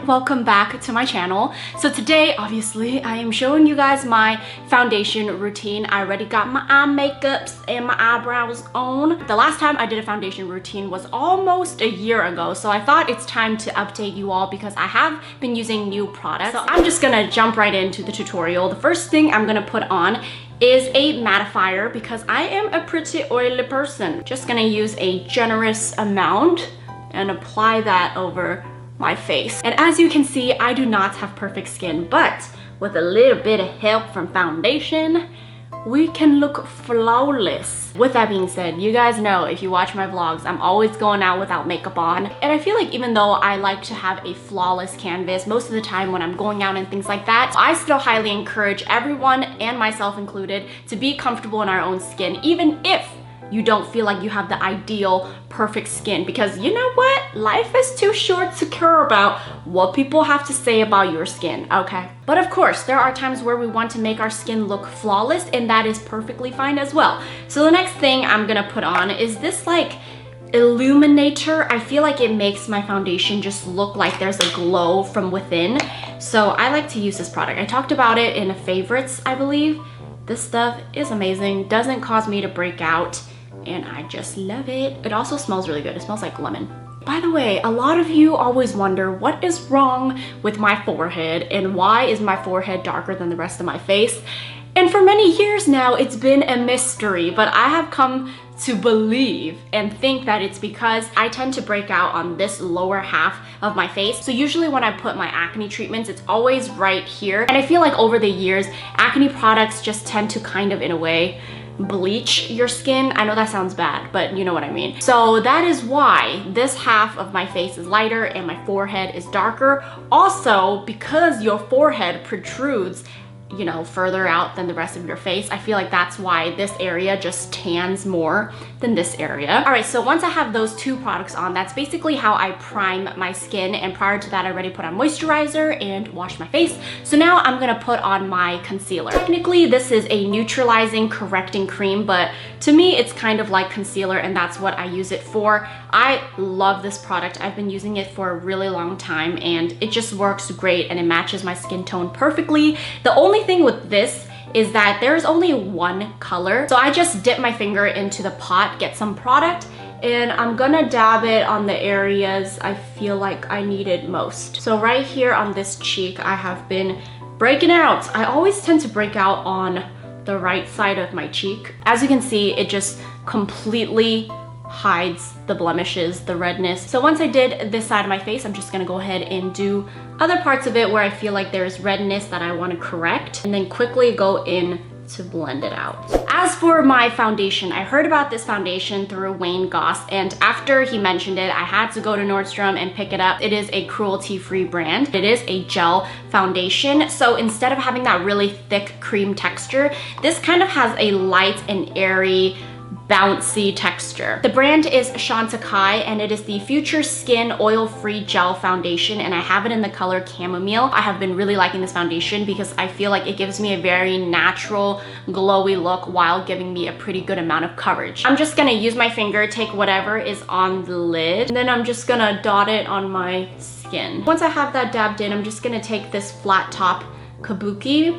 welcome back to my channel. So today, obviously, I am showing you guys my foundation routine. I already got my eye makeups and my eyebrows on. The last time I did a foundation routine was almost a year ago, so I thought it's time to update you all because I have been using new products. So I'm just gonna jump right into the tutorial. The first thing I'm gonna put on is a mattifier because I am a pretty oily person. Just gonna use a generous amount and apply that over my face. And as you can see, I do not have perfect skin, but with a little bit of help from foundation, we can look flawless. With that being said, you guys know if you watch my vlogs, I'm always going out without makeup on. And I feel like even though I like to have a flawless canvas most of the time when I'm going out and things like that, I still highly encourage everyone, and myself included, to be comfortable in our own skin, even if you don't feel like you have the ideal perfect skin, because you know what? Life is too short to care about what people have to say about your skin, okay? But of course, there are times where we want to make our skin look flawless, and that is perfectly fine as well. So the next thing I'm gonna put on is this like Illuminator. I feel like it makes my foundation just look like there's a glow from within. So I like to use this product. I talked about it in a favorites, I believe. This stuff is amazing, doesn't cause me to break out, and I just love it. It also smells really good. It smells like lemon. By the way, a lot of you always wonder what is wrong with my forehead and why is my forehead darker than the rest of my face? And for many years now, it's been a mystery, but I have come to believe and think that it's because I tend to break out on this lower half of my face. So usually when I put my acne treatments, it's always right here. And I feel like over the years, acne products just tend to kind of, in a way, bleach your skin. I know that sounds bad, but you know what I mean. So that is why this half of my face is lighter and my forehead is darker. Also, because your forehead protrudes, you know, further out than the rest of your face, I feel like that's why this area just tans more than this area. All right, so once I have those two products on, that's basically how I prime my skin. And prior to that, I already put on moisturizer and washed my face. So now I'm gonna put on my concealer. Technically, this is a neutralizing correcting cream, but to me, it's kind of like concealer, and that's what I use it for. I love this product. I've been using it for a really long time, and it just works great, and it matches my skin tone perfectly. The only thing with this is that there's only one color. So I just dip my finger into the pot, get some product, and I'm gonna dab it on the areas I feel like I need it most. So right here on this cheek, I have been breaking out. I always tend to break out on the right side of my cheek. As you can see, it just completely hides the blemishes, the redness. So once I did this side of my face, I'm just gonna go ahead and do other parts of it where I feel like there's redness that I want to correct, and then quickly go in to blend it out. As for my foundation, I heard about this foundation through Wayne Goss, and after he mentioned it, I had to go to Nordstrom and pick it up. It is a cruelty-free brand. It is a gel foundation, so instead of having that really thick cream texture, this kind of has a light and airy, bouncy texture. The brand is Chantecaille, and it is the Future Skin Oil-Free Gel Foundation, and I have it in the color Chamomile. I have been really liking this foundation because I feel like it gives me a very natural, glowy look while giving me a pretty good amount of coverage. I'm just gonna use my finger, take whatever is on the lid, and then I'm just gonna dot it on my skin. Once I have that dabbed in, I'm just gonna take this flat top kabuki,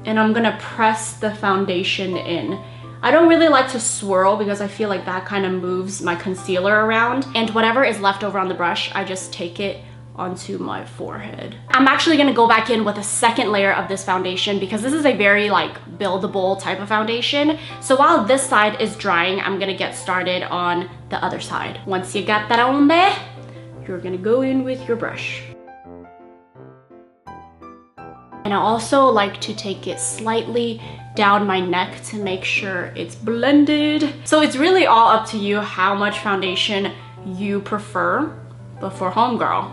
and I'm gonna press the foundation in. I don't really like to swirl because I feel like that kind of moves my concealer around, and whatever is left over on the brush, I just take it onto my forehead. I'm actually gonna go back in with a second layer of this foundation because this is a very like buildable type of foundation. So while this side is drying, I'm gonna get started on the other side. Once you got that on there, you're gonna go in with your brush. And I also like to take it slightly down my neck to make sure it's blended. So it's really all up to you how much foundation you prefer, but for homegirl,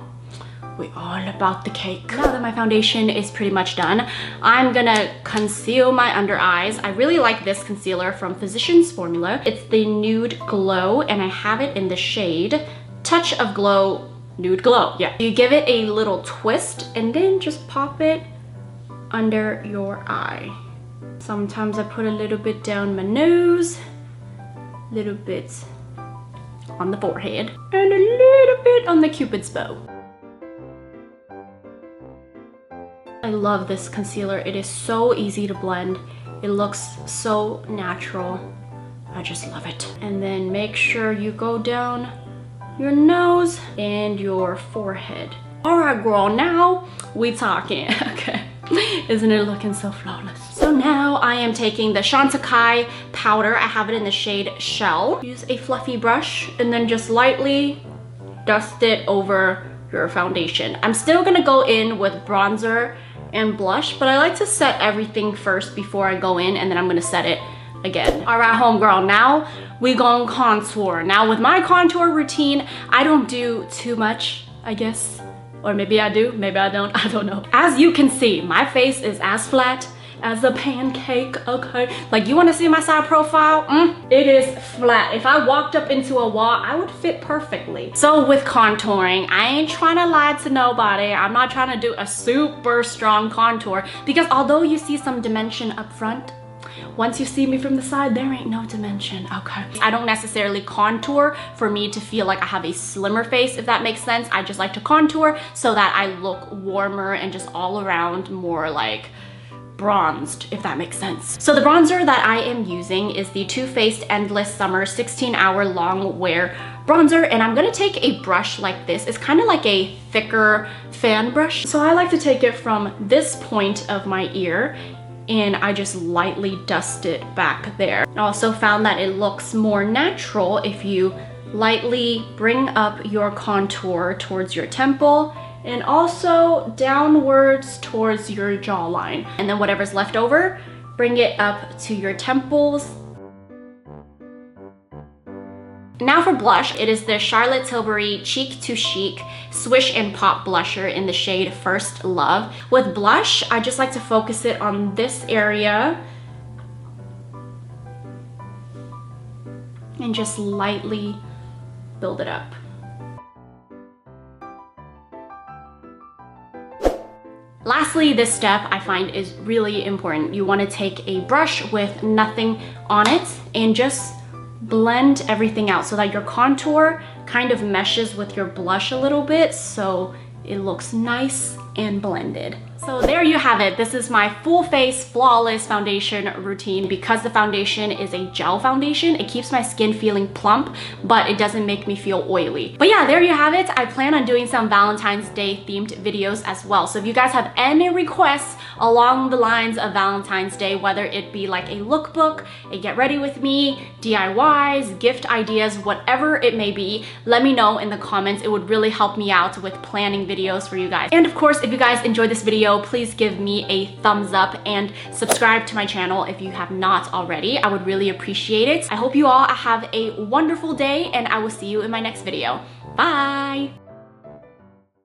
we all about the cake. Now that my foundation is pretty much done, I'm gonna conceal my under eyes. I really like this concealer from Physicians Formula. It's the Nude Glow, and I have it in the shade Touch of Glow Nude Glow. Yeah, you give it a little twist and then just pop it under your eye. Sometimes I put a little bit down my nose, a little bit on the forehead, and a little bit on the Cupid's bow. love this concealer. It is so easy to blend. It looks so natural. I just love it. And then make sure you go down your nose and your forehead. All right, girl, now we talking. Okay, isn't it looking so flawless? So now I am taking the Chantecaille powder. I have it in the shade Shell. Use a fluffy brush and then just lightly dust it over your foundation. I'm still gonna go in with bronzer and blush, but I like to set everything first before I go in, and then I'm gonna set it again. All right, homegirl, now we gon' contour. Now with my contour routine, I don't do too much, I guess. Or maybe I do, maybe I don't, I don't know. As you can see, my face is as flat as a pancake, okay? Like, you wanna see my side profile? It is flat. If I walked up into a wall, I would fit perfectly. So with contouring, I ain't trying to lie to nobody. I'm not trying to do a super strong contour, because although you see some dimension up front, once you see me from the side, there ain't no dimension, okay? I don't necessarily contour for me to feel like I have a slimmer face, if that makes sense. I just like to contour so that I look warmer and just all around more like bronzed, if that makes sense. So the bronzer that I am using is the Too Faced Endless Summer 16-Hour Long Wear Bronzer, and I'm gonna take a brush like this. It's kind of like a thicker fan brush. So I like to take it from this point of my ear, and I just lightly dust it back there. I also found that it looks more natural if you lightly bring up your contour towards your temple and also downwards towards your jawline. And then whatever's left over, bring it up to your temples. Now for blush, it is the Charlotte Tilbury Cheek to Chic Swish and Pop Blusher in the shade First Love. With blush, I just like to focus it on this area and just lightly build it up. Lastly, this step I find is really important. You want to take a brush with nothing on it and just blend everything out so that your contour kind of meshes with your blush a little bit, so it looks nice and blended. So there you have it. This is my full face flawless foundation routine. Because the foundation is a gel foundation, it keeps my skin feeling plump, but it doesn't make me feel oily. But yeah, there you have it. I plan on doing some Valentine's Day themed videos as well. So if you guys have any requests along the lines of Valentine's Day, whether it be like a lookbook, a get ready with me, DIYs, gift ideas, whatever it may be, let me know in the comments. It would really help me out with planning videos for you guys. And of course, if you guys enjoyed this video, please give me a thumbs up and subscribe to my channel if you have not already. I would really appreciate it. I hope you all have a wonderful day, and I will see you in my next video. Bye!